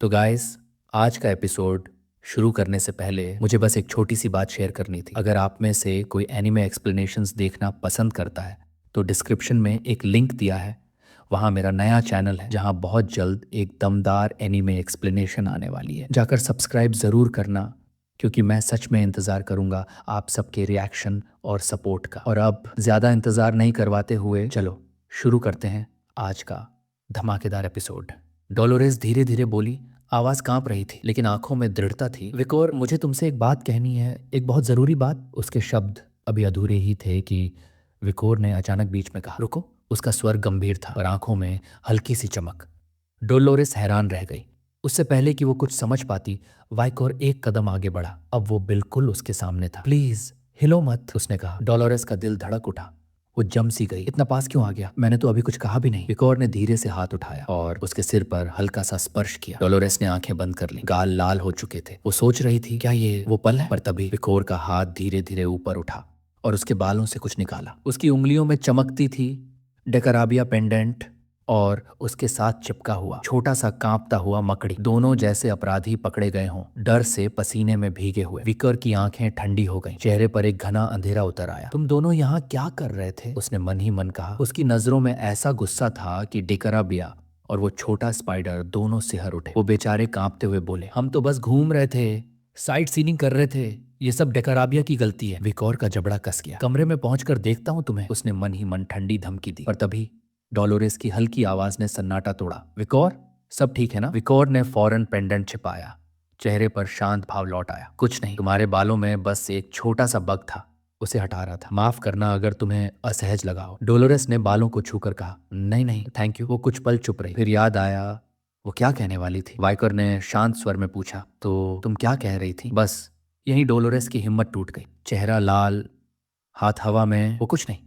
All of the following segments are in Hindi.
तो गाइस, आज का एपिसोड शुरू करने से पहले मुझे बस एक छोटी सी बात शेयर करनी थी। अगर आप में से कोई एनिमे एक्सप्लेनेशंस देखना पसंद करता है तो डिस्क्रिप्शन में एक लिंक दिया है। वहाँ मेरा नया चैनल है जहाँ बहुत जल्द एक दमदार एनिमे एक्सप्लेनेशन आने वाली है। जाकर सब्सक्राइब ज़रूर करना, क्योंकि मैं सच में इंतज़ार करूँगा आप सबके रिएक्शन और सपोर्ट का। और अब ज़्यादा इंतज़ार नहीं करवाते हुए चलो शुरू करते हैं आज का धमाकेदार एपिसोड। डोलोरेस धीरे धीरे बोली, आवाज कांप रही थी लेकिन आंखों में दृढ़ता थी। विकोर, मुझे तुमसे एक बात कहनी है, एक बहुत जरूरी बात। उसके शब्द अभी अधूरे ही थे कि विकोर ने अचानक बीच में कहा, रुको। उसका स्वर गंभीर था और आंखों में हल्की सी चमक। डोलोरेस हैरान रह गई। उससे पहले कि वो कुछ समझ पाती, वाइकोर एक कदम आगे बढ़ा। अब वो बिल्कुल उसके सामने था। प्लीज हिलो मत, उसने कहा। डोलोरेस का दिल धड़क उठा। वो जम सी गई। इतना पास क्यों आ गया? मैंने तो अभी कुछ कहा भी नहीं। विकोर ने धीरे से हाथ उठाया और उसके सिर पर हल्का सा स्पर्श किया। डोलोरेस ने आंखें बंद कर ली। गाल लाल हो चुके थे। वो सोच रही थी क्या ये वो पल है। पर तभी विकोर का हाथ धीरे धीरे ऊपर उठा और उसके बालों से कुछ निकाला। उसकी उंगलियों में चमकती थी डेकराबिया पेंडेंट और उसके साथ चिपका हुआ छोटा सा कांपता हुआ मकड़ी। दोनों जैसे अपराधी पकड़े गए हों, डर से पसीने में भीगे हुए। विकर की आंखें ठंडी हो गईं। चेहरे पर एक घना अंधेरा उतर आया। तुम दोनों यहाँ क्या कर रहे थे? उसने मन ही मन कहा। उसकी नजरों में ऐसा गुस्सा था कि डेकराबिया और वो छोटा स्पाइडर दोनों सिहर उठे। वो बेचारे कांपते हुए बोले, हम तो बस घूम रहे थे, साइट सीनिंग कर रहे थे। ये सब डेकराबिया की गलती है। विकोर का जबड़ा कस गया। कमरे में पहुंचकर देखता हूं तुम्हें, उसने मन ही मन ठंडी धमकी दी। पर तभी डोलोरेस की हल्की आवाज ने सन्नाटा तोड़ा। विकोर, सब ठीक है ना? विकोर ने फौरन पेंडेंट छिपाया। चेहरे पर शांत भाव लौट आया। कुछ नहीं, तुम्हारे बालों में बस एक छोटा सा बग था, उसे हटा रहा था। माफ करना अगर तुम्हें असहज लगा हो। डोलोरेस ने बालों को छूकर कहा, नहीं नहीं थैंक यू। वो कुछ पल चुप रही। फिर याद आया वो क्या कहने वाली थी। वाइकर ने शांत स्वर में पूछा, तो तुम क्या कह रही थी? बस यही डोलोरेस की हिम्मत टूट गई। चेहरा लाल, हाथ हवा में। वो कुछ नहीं,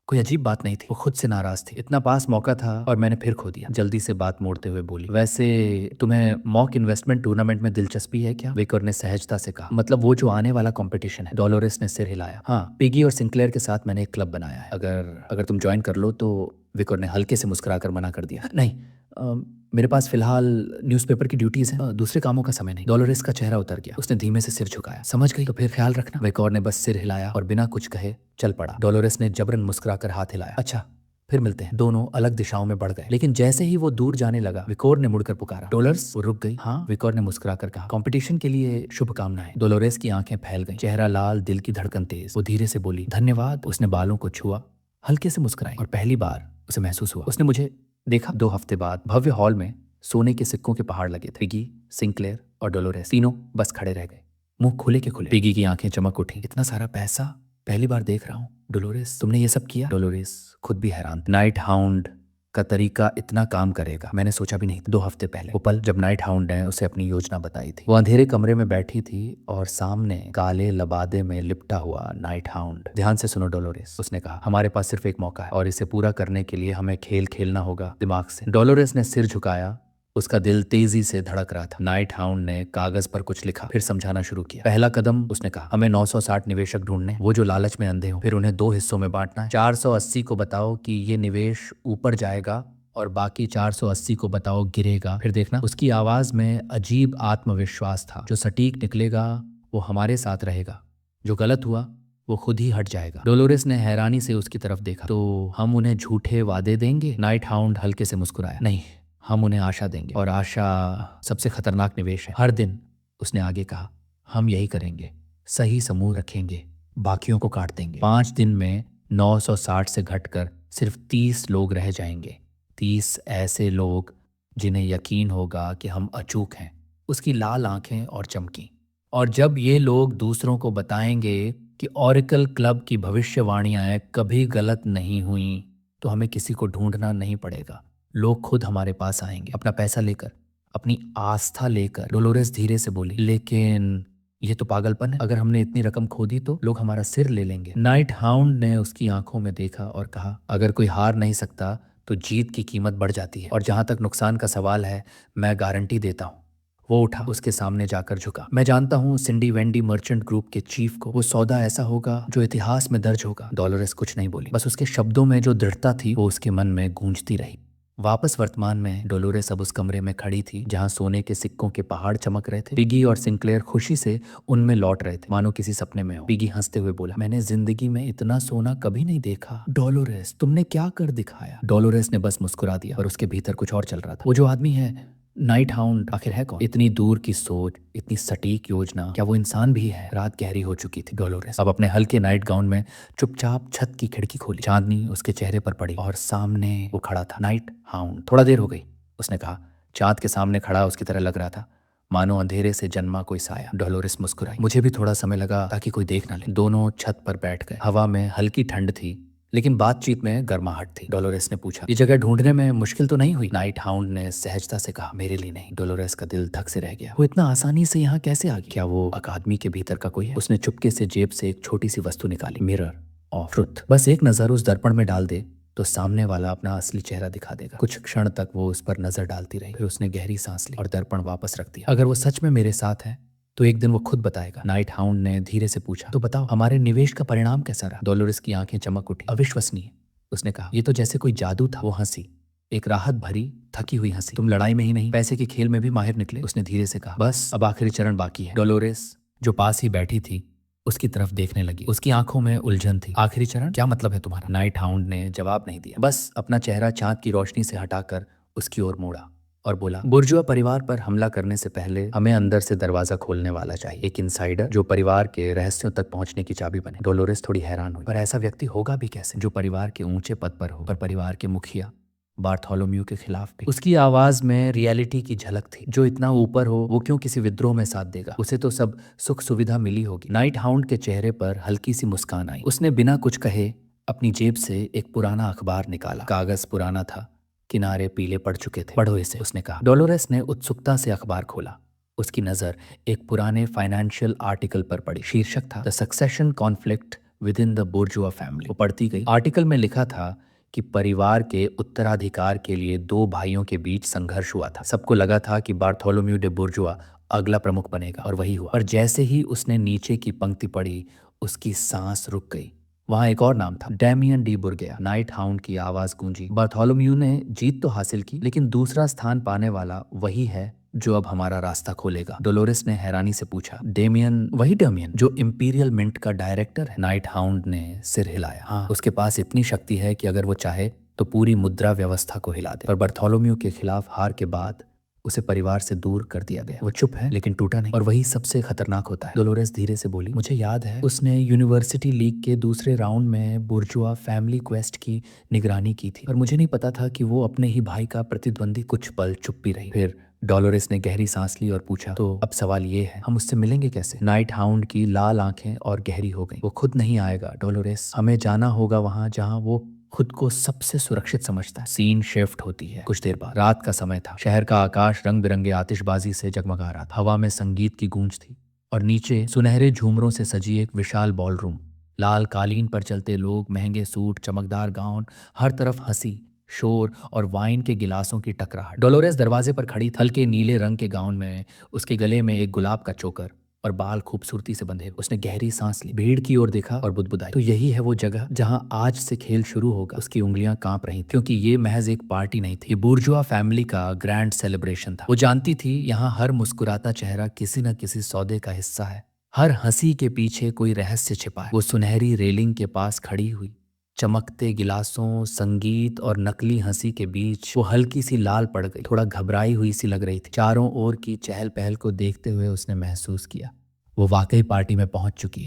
कोई अजीब बात नहीं थी। वो खुद से नाराज थी। इतना पास मौका था और मैंने फिर खो दिया। जल्दी से बात मोड़ते हुए बोली, वैसे तुम्हें मॉक इन्वेस्टमेंट टूर्नामेंट में दिलचस्पी है क्या? विकर ने सहजता से कहा, मतलब वो जो आने वाला कंपटीशन है। डोलोरेस ने सिर हिलाया। हाँ, पिगी और सिंक्लेयर के साथ मैंने एक क्लब बनाया है। अगर अगर तुम ज्वाइन कर लो तो। विकर ने हल्के से मुस्कुराकर मना कर दिया, नहीं, मेरे पास फिलहाल न्यूज़पेपर की ड्यूटीज है, दूसरे कामों का समय नहीं। डोलोरेस का चेहरा उतर गया। उसने धीमे से सिर झुकाया। समझ गई, तो फिर ख्याल रखना। विकोर ने बस सिर हिलाया और बिना कुछ कहे चल पड़ा। डोलोरेस ने जबरन मुस्कुराकर हाथ हिलाया। अच्छा, फिर मिलते हैं। दोनों अलग दिशाओं में बढ़ गए। लेकिन जैसे ही वो दूर जाने लगा, विकोर ने मुड़कर पुकारा, डोलर्स। वो रुक गई। हाँ, विकोर ने मुस्कुराकर कहा, कंपटीशन के लिए शुभकामनाएं। डोलोरेस की आंखें फैल गईं, चेहरा लाल, दिल की धड़कन तेज। वो धीरे से बोली, धन्यवाद। उसने बालों को छुआ, हल्के से मुस्कुराई और पहली बार उसे महसूस हुआ उसने मुझे देखा। 2 हफ्ते बाद भव्य हॉल में सोने के सिक्कों के पहाड़ लगे थे। पिगी, सिंक्लेयर और डोलोरेस तीनों बस खड़े रह गए, मुंह खुले के खुले। पिगी की आंखें चमक उठी। इतना सारा पैसा, पहली बार देख रहा हूँ। डोलोरेस, तुमने ये सब किया? डोलोरेस खुद भी हैरान। नाइट हाउंड का तरीका इतना काम करेगा मैंने सोचा भी नहीं था। 2 हफ्ते पहले वो पल जब नाइट हाउंड ने उसे अपनी योजना बताई थी। वो अंधेरे कमरे में बैठी थी और सामने काले लबादे में लिपटा हुआ नाइट हाउंड। ध्यान से सुनो डोलोरेस, उसने कहा, हमारे पास सिर्फ एक मौका है और इसे पूरा करने के लिए हमें खेल खेलना होगा दिमाग से। डोलोरेस ने सिर झुकाया। उसका दिल तेजी से धड़क रहा था। नाइट हाउंड ने कागज पर कुछ लिखा, फिर समझाना शुरू किया। पहला कदम, उसने कहा, हमें 960 निवेशक ढूंढने, वो जो लालच में अंधे हो। फिर उन्हें 2 हिस्सों में बांटना है। 480 को बताओ कि ये निवेश ऊपर जाएगा और बाकी 480 को बताओ गिरेगा। फिर देखना। उसकी आवाज में अजीब आत्मविश्वास था। जो सटीक निकलेगा वो हमारे साथ रहेगा, जो गलत हुआ वो खुद ही हट जाएगा। डोलोरेस ने हैरानी से उसकी तरफ देखा। तो हम उन्हें झूठे वादे देंगे? नाइट हाउंड हल्के से मुस्कुराया, नहीं, हम उन्हें आशा देंगे और आशा सबसे खतरनाक निवेश है। हर दिन, उसने आगे कहा, हम यही करेंगे, सही समूह रखेंगे, बाकियों को काट देंगे। 5 दिन में 960 से घटकर सिर्फ 30 लोग रह जाएंगे। 30 ऐसे लोग जिन्हें यकीन होगा कि हम अचूक हैं। उसकी लाल आंखें और चमकी। और जब ये लोग दूसरों को बताएंगे कि ओरेकल क्लब की भविष्यवाणियां कभी गलत नहीं हुई, तो हमें किसी को ढूंढना नहीं पड़ेगा। लोग खुद हमारे पास आएंगे, अपना पैसा लेकर, अपनी आस्था लेकर। डोलोरेस धीरे से बोली, लेकिन ये तो पागलपन है। अगर हमने इतनी रकम खो दी तो लोग हमारा सिर ले लेंगे। नाइट हाउंड ने उसकी आंखों में देखा और कहा, अगर कोई हार नहीं सकता तो जीत की कीमत बढ़ जाती है। और जहां तक नुकसान का सवाल है, मैं गारंटी देता हूँ। वो उठा, उसके सामने जाकर झुका। मैं जानता हूँ सिंडी वेंडी मर्चेंट ग्रुप के चीफ को। वो सौदा ऐसा होगा जो इतिहास में दर्ज होगा। डोलोरेस कुछ नहीं बोली, बस उसके शब्दों में जो दृढ़ता थी वो उसके मन में गूंजती रही। वापस वर्तमान में डोलोरेस अब उस कमरे में खड़ी थी जहां सोने के सिक्कों के पहाड़ चमक रहे थे। पिगी और सिंक्लेयर खुशी से उनमें लौट रहे थे, मानो किसी सपने में हो। पिगी हंसते हुए बोला, मैंने जिंदगी में इतना सोना कभी नहीं देखा। डोलोरेस, तुमने क्या कर दिखाया? डोलोरेस ने बस मुस्कुरा दिया, पर उसके भीतर कुछ और चल रहा था। वो जो आदमी है नाइट हाउंड आखिर है कौन? इतनी दूर की सोच, इतनी सटीक योजना, क्या वो इंसान भी है? रात गहरी हो चुकी थी। डोलोरेस अब अपने हल्के नाइट गाउन में चुपचाप छत की खिड़की खोली। चांदनी उसके चेहरे पर पड़ी और सामने वो खड़ा था, नाइट हाउंड। थोड़ा देर हो गई, उसने कहा। चांद के सामने खड़ा उसकी तरह लग रहा था, मानो अंधेरे से जन्मा कोई साया। डोलोरेस मुस्कुराई। मुझे भी थोड़ा समय लगा ताकि कोई देख ना ले। दोनों छत पर बैठ गए। हवा में हल्की ठंड थी, लेकिन बातचीत में गर्माहट थी। डोलोरेस ने पूछा, ये जगह ढूंढने में मुश्किल तो नहीं हुई? नाइट हाउंड ने सहजता से कहा, मेरे लिए नहीं। डोलोरेस का दिल धक से रह गया। वो इतना आसानी से यहाँ कैसे आ गई? क्या वो अकादमी के भीतर का कोई है? उसने चुपके से जेब से एक छोटी सी वस्तु निकाली, मिरर ऑफ ट्रुथ। बस एक नजर उस दर्पण में डाल दे तो सामने वाला अपना असली चेहरा दिखा देगा। कुछ क्षण तक वो उस पर नजर डालती रही, फिर उसने गहरी सांस ली और दर्पण वापस रख दिया। अगर वो सच में मेरे साथ है तो एक दिन वो खुद बताएगा। नाइट हाउंड ने धीरे से पूछा, तो बताओ हमारे निवेश का परिणाम कैसा रहा? डोलोरेस की आंखें चमक उठी। अविश्वसनीय, उसने कहा। ये तो जैसे कोई जादू था। वो हंसी, एक राहत भरी थकी हुई हंसी। तुम लड़ाई में ही नहीं, पैसे के खेल में भी माहिर निकले, उसने धीरे से कहा। बस अब आखिरी चरण बाकी है। डोलोरेस जो पास ही बैठी थी उसकी तरफ देखने लगी। उसकी आंखों में उलझन थी। आखिरी चरण, क्या मतलब है तुम्हारा? नाइट हाउंड ने जवाब नहीं दिया, बस अपना चेहरा चांद की रोशनी से हटाकर उसकी ओर मोड़ा और बोला, बुर्जुआ परिवार पर हमला करने से पहले हमें अंदर से दरवाजा खोलने वाला चाहिए, एक इनसाइडर जो परिवार के रहस्यों तक पहुंचने की चाबी बने। डोलोरेस थोड़ी हैरान हुई, पर ऐसा व्यक्ति होगा भी कैसे जो परिवार के ऊंचे पद पर हो? पर परिवार के मुखिया बार्थोलोम्यू के खिलाफ भी। उसकी आवाज में रियलिटी की झलक थी। जो इतना ऊपर हो वो क्यों किसी विद्रोह में साथ देगा? उसे तो सब सुख सुविधा मिली होगी। नाइट हाउंड के चेहरे पर हल्की सी मुस्कान आई। उसने बिना कुछ कहे अपनी जेब से एक पुराना अखबार निकाला। कागज पुराना था, किनारे पीले पड़ चुके थे। पढ़ो इसे, उसने कहा। डोलोरेस ने उत्सुकता से अखबार खोला। उसकी नजर एक पुराने फाइनेंशियल आर्टिकल पर पड़ी। शीर्षक था, the succession conflict with in the bourgeois family. वो पढ़ती गई। आर्टिकल में लिखा था कि परिवार के उत्तराधिकार के लिए दो भाइयों के बीच संघर्ष हुआ था। सबको लगा था कि बार्थोलोम्यू डे बुर्जुआ अगला प्रमुख बनेगा, और वही हुआ। और जैसे ही उसने नीचे की पंक्ति पढ़ी, उसकी सांस रुक गई। वहां एक और नाम था, डेमियन डी बुर्गेया। नाइट हाउंड की आवाज गूंजी, बार्थोलोम्यू ने जीत तो हासिल की, लेकिन दूसरा स्थान पाने वाला वही है जो अब हमारा रास्ता खोलेगा। डोलोरेस ने हैरानी से पूछा, डेमियन? वही डेमियन जो इंपीरियल मिंट का डायरेक्टर है? नाइट हाउंड ने सिर हिलाया। हाँ, उसके पास इतनी शक्ति है कि अगर वो चाहे तो पूरी मुद्रा व्यवस्था को हिला दे। पर बार्थोलोम्यू के खिलाफ हार के बाद उसे परिवार से दूर कर दिया गया। वो चुप है लेकिन टूटा नहीं, और वही सबसे खतरनाक होता है। डोलोरेस धीरे से बोली, मुझे याद है उसने यूनिवर्सिटी लीग के दूसरे राउंड में बुर्जुआ फैमिली क्वेस्ट की निगरानी की थी, और मुझे नहीं पता था कि वो अपने ही भाई का प्रतिद्वंदी। कुछ पल चुप भी रही, फिर डोलोरेस ने गहरी सांस ली और पूछा, तो अब सवाल ये है, हम उससे मिलेंगे कैसे? नाइट हाउंड की लाल आंखें और गहरी हो गईं। वो खुद नहीं आएगा डोलोरेस, हमें जाना होगा वहां जहां वो खुद को सबसे सुरक्षित समझता है। सीन शिफ्ट होती है। कुछ देर बाद, रात का समय था। शहर का आकाश रंग बिरंगे आतिशबाजी से जगमगा रहा था। हवा में संगीत की गूंज थी, और नीचे सुनहरे झूमरों से सजी एक विशाल बॉलरूम। लाल कालीन पर चलते लोग, महंगे सूट, चमकदार गाउन, हर तरफ हंसी, शोर और वाइन के गिलासों की टकराहट। डोलोरेस दरवाजे पर खड़ी, हल्के नीले रंग के गाउन में, उसके गले में एक गुलाब का चोकर और बाल खूबसूरती से बंधे। उसने गहरी सांस ली, भीड़ की ओर देखा और बुदबुदाई, तो यही है वो जगह जहां आज से खेल शुरू होगा। उसकी उंगलियां कांप रही थी, क्योंकि ये महज एक पार्टी नहीं थी, ये बुर्जुआ फैमिली का ग्रैंड सेलिब्रेशन था। वो जानती थी यहाँ हर मुस्कुराता चेहरा किसी न किसी सौदे का हिस्सा है, हर हंसी के पीछे कोई रहस्य छिपा है। वो सुनहरी रेलिंग के पास खड़ी हुई, चमकते गिलासों, संगीत और नकली हंसी के बीच वो हल्की सी लाल पड़ गई, थोड़ा घबराई हुई सी लग रही थी। चारों ओर की चहल पहल को देखते हुए उसने महसूस किया वो वाकई पार्टी में पहुंच चुकी है।